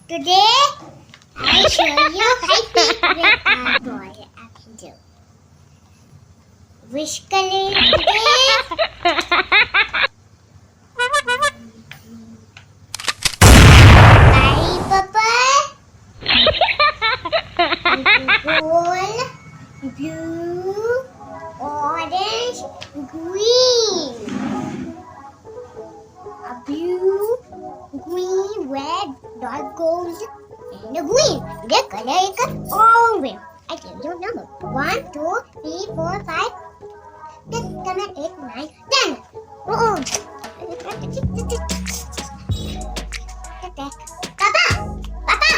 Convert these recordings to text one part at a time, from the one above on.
Today, I show you how to boy I can do. Which color today? Eye purple, gold, blue, orange, green. A blue, green, red, dark gold, and a green. The color is orange. I give you number 1, 2, 3, 4, 5, 6, 7, 8, 9, 10. Orange. पापा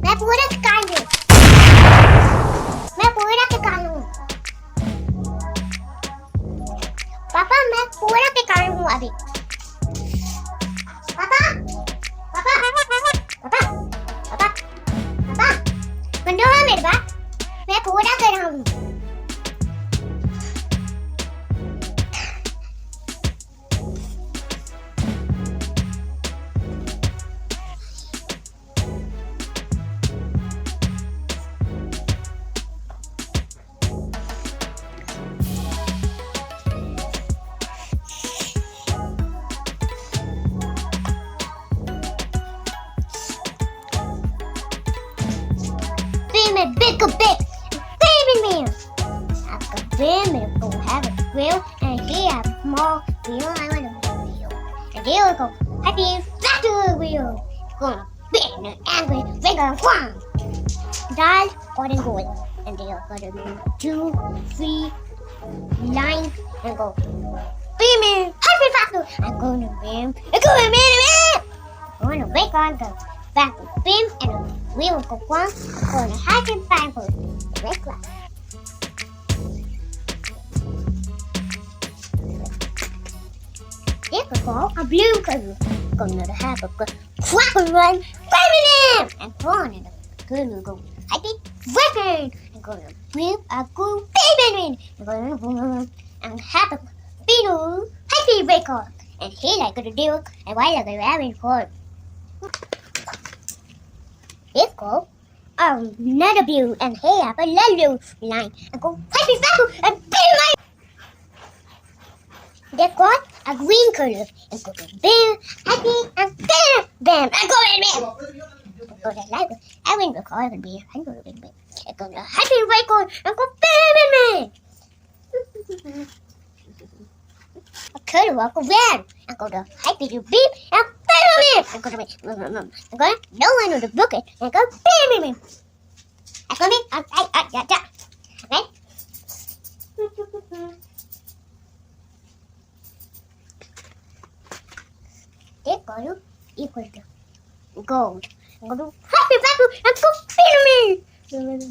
मैं पूरा काट दूं मैं पूरा के काट लूं पापा मैं पूरा के काट लूं अभी पापा पापा पापा पापा पापा सुन रहे हो मेरी बात मैं पूरा कर रहा हूं Big baby meal. After being it go have a grill and he have a small wheel. I want a wheel. And he will go happy back to the wheel. Gonna bend and angry finger one. Dial or then go in. And they're gonna do 2, 3 lines and go. Beaming happy factor. I'm gonna beam. I'm gonna beam. I'm gonna wake on the back of beam and the wheel will go one. I'm gonna have it back for the red glass. It will go a blue color. Gonna have a good crack and run, baby name, and on and gonna go happy weapon. And gonna whip a good baby name. And gonna and have a beetle happy record. And he like gonna do and why like a rabbit for. Let's go. Another blue and he have a yellow line and go happy battle and bam my. They got a green color and go to bam happy and bam bam and go in bam. Go to like I win the car and be I go in bam. I go to happy record and go bam bam. I could walk around and go to happy to beep and bam and go to me. I'm going no one with the bucket and go bam bam. I come in. Right? This color equals to gold. I'm going to happy battle and go bam bam.